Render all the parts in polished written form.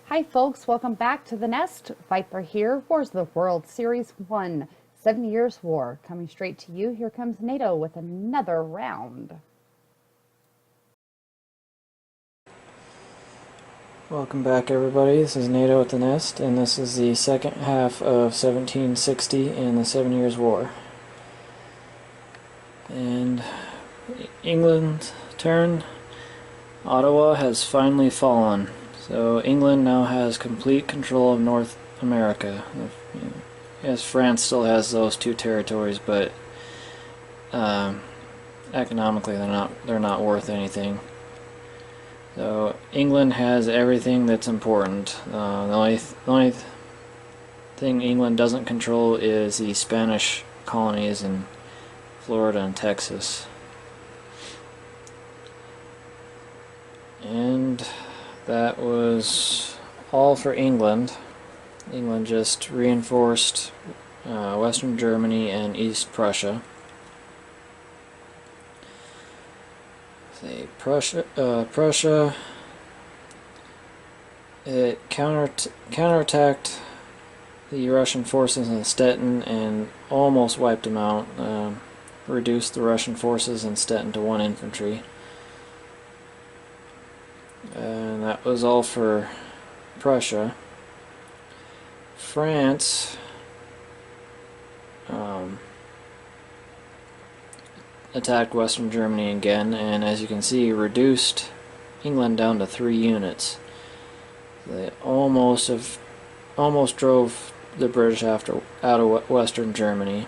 Hi folks, welcome back to The Nest. Viper here, Wars of the World Series 1, 7 Years War. Coming straight to you, here comes Nato with another round. Welcome back everybody, this is Nato at the Nest, and this is the second half of 1760 in the 7 Years' War. And England's turn. Ottawa has finally fallen, so England now has complete control of North America. Yes, France still has those two territories, but economically they're not worth anything. So England has everything that's important. The only thing England doesn't control is the Spanish colonies in Florida and Texas. And that was all for England. England just reinforced Western Germany and East Prussia. Prussia, it counterattacked the Russian forces in Stettin and almost wiped them out. Reduced the Russian forces in Stettin to 1 infantry. And that was all for Prussia. France attacked Western Germany again, and as you can see, reduced England down to 3 units. They almost drove the British out of Western Germany.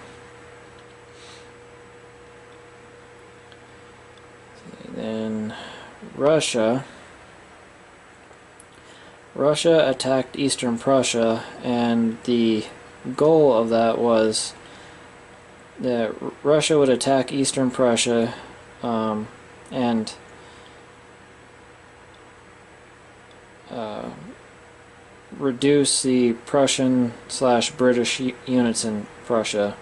Then Russia attacked Eastern Prussia, and the goal of that was that Russia would attack Eastern Prussia and reduce the Prussian/British units in Prussia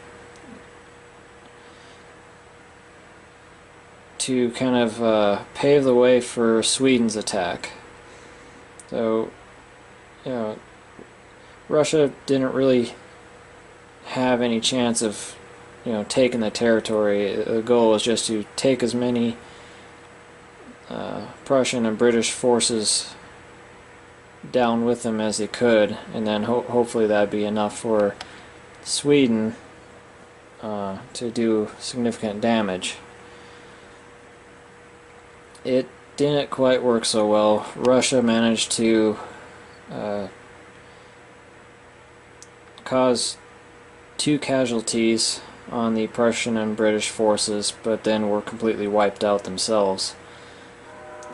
to kind of pave the way for Sweden's attack. So, Russia didn't really have any chance of taking the territory. The goal was just to take as many Prussian and British forces down with them as they could, and then hopefully that'd be enough for Sweden to do significant damage. It didn't quite work so well. Russia managed to cause 2 casualties on the Prussian and British forces, but then were completely wiped out themselves.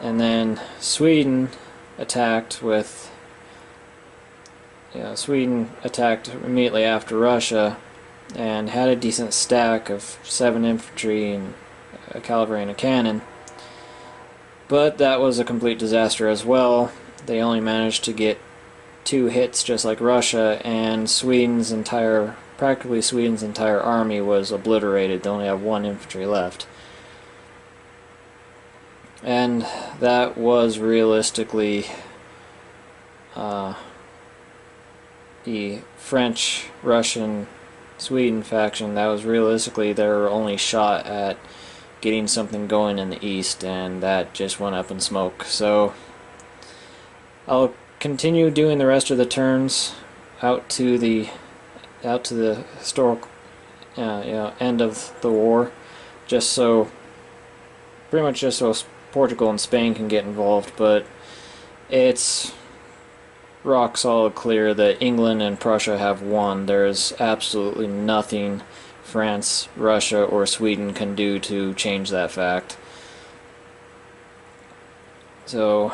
And then Sweden attacked immediately after Russia and had a decent stack of 7 infantry and a cavalry and a cannon. But that was a complete disaster as well. They only managed to get 2 hits just like Russia, and practically Sweden's entire army was obliterated. They only have 1 infantry left. And that was realistically the French, Russian, Sweden faction. That was realistically their only shot at getting something going in the east, and that just went up in smoke. So I'll continue doing the rest of the turns out to the historical end of the war, pretty much just so Portugal and Spain can get involved. But it's rock solid clear that England and Prussia have won. There's absolutely nothing France, Russia, or Sweden can do to change that fact. So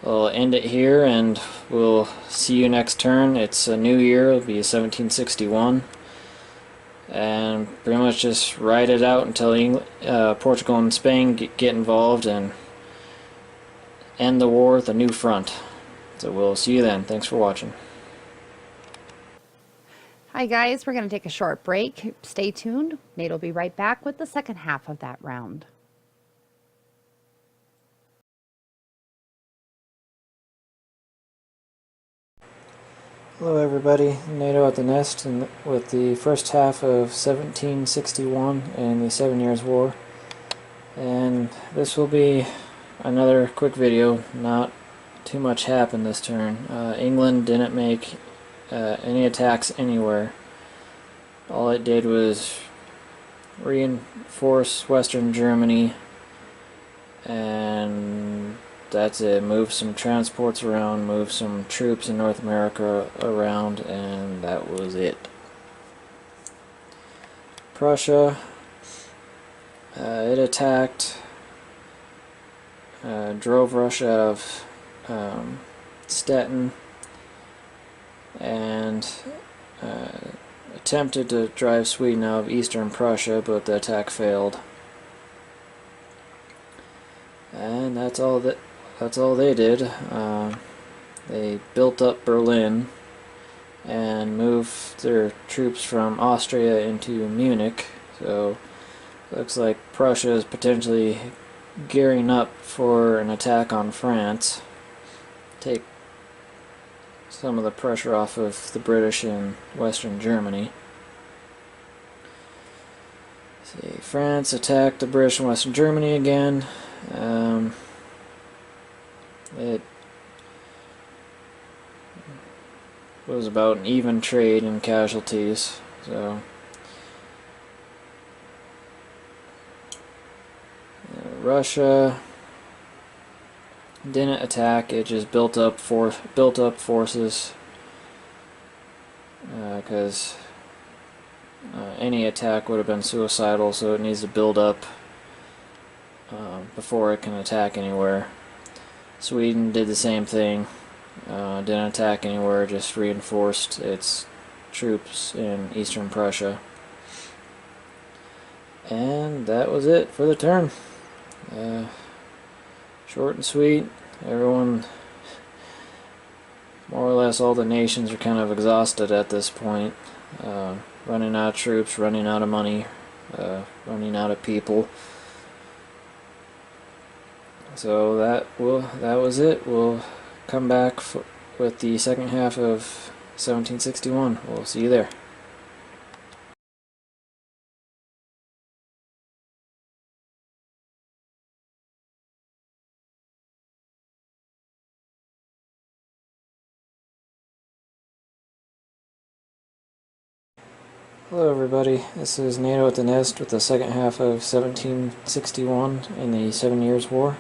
I'll end it here, and we'll see you next turn. It's a new year, it'll be 1761, and pretty much just ride it out until Portugal and Spain get involved and end the war with a new front. So we'll see you then. Thanks for watching. Hi guys, we're going to take a short break. Stay tuned. Nate will be right back with the second half of that round. Hello everybody, Nato at the Nest and with the first half of 1761 and the 7 Years' War. And this will be another quick video. Not too much happened this turn. England didn't make any attacks anywhere. All it did was reinforce Western Germany, and that's it. Move some transports around, move some troops in North America around, and that was it. Prussia, it attacked, drove Russia out of Stettin, and attempted to drive Sweden out of eastern Prussia, but the attack failed. And that's all they did. They built up Berlin and moved their troops from Austria into Munich. So looks like Prussia is potentially gearing up for an attack on France. Take some of the pressure off of the British in Western Germany. See, France attacked the British in Western Germany again. It was about an even trade in casualties, so Russia didn't attack. It just built up forces, because any attack would have been suicidal, so it needs to build up before it can attack anywhere. Sweden did the same thing. Didn't attack anywhere, just reinforced its troops in eastern Prussia. And that was it for the turn. Short and sweet. Everyone, more or less all the nations, are kind of exhausted at this point. Running out of troops, running out of money, running out of people. So that was it. We'll come back with the second half of 1761. We'll see you there. Hello everybody, this is Nato at the Nest with the second half of 1761 in the 7 Years' War.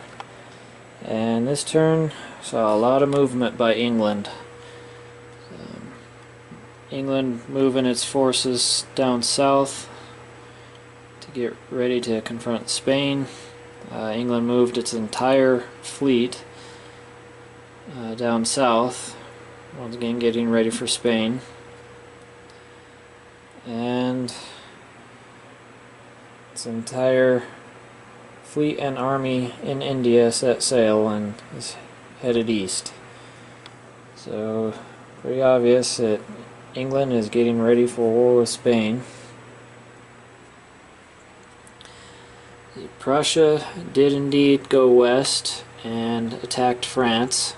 And this turn saw a lot of movement by England. England moving its forces down south to get ready to confront Spain. England moved its entire fleet down south, once again getting ready for Spain. And its entire fleet and army in India set sail and is headed east. So pretty obvious that England is getting ready for war with Spain. Prussia did indeed go west and attacked France.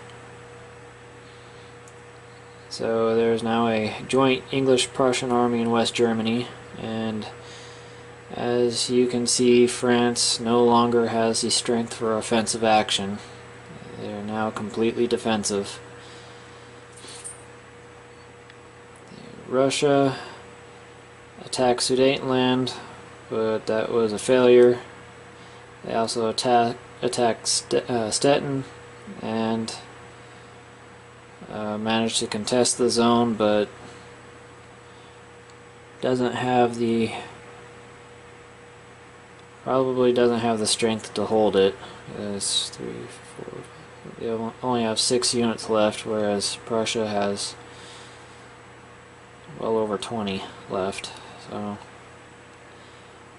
So there's now a joint English-Prussian army in West Germany, and as you can see, France no longer has the strength for offensive action. They're now completely defensive. Russia attacked Sudetenland, but that was a failure. They also attacked Stettin and managed to contest the zone, but probably doesn't have the strength to hold it. It's 3, 4. They only have 6 units left, whereas Prussia has well over 20 left. So,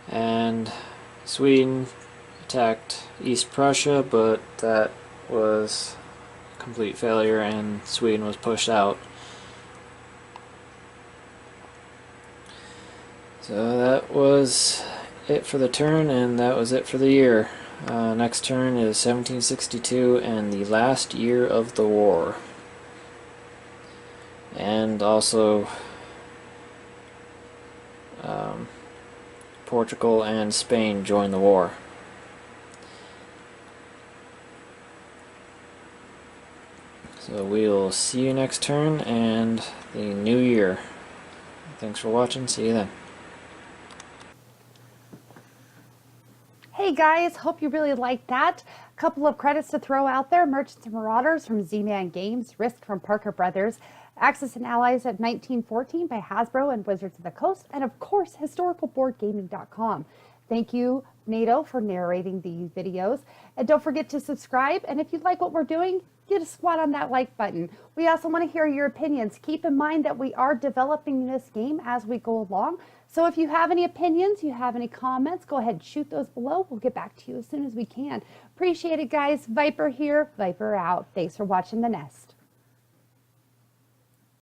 and Sweden attacked East Prussia, but that was a complete failure, and Sweden was pushed out. So that was it for the turn, and that was it for the year. Next turn is 1762 and the last year of the war. and also Portugal and Spain joined the war. So we'll see you next turn and the new year. Thanks for watching. See you then. Hey guys, hope you really liked that. A couple of credits to throw out there. Merchants and Marauders from Z-Man Games, Risk from Parker Brothers, Axis and Allies of 1914 by Hasbro and Wizards of the Coast, and of course, historicalboardgaming.com. Thank you, Nato, for narrating these videos. And don't forget to subscribe. And if you like what we're doing, get a squat on that like button. We also want to hear your opinions. Keep in mind that we are developing this game as we go along. So if you have any opinions, you have any comments, go ahead and shoot those below. We'll get back to you as soon as we can. Appreciate it, guys. Viper here, Viper out. Thanks for watching The Nest.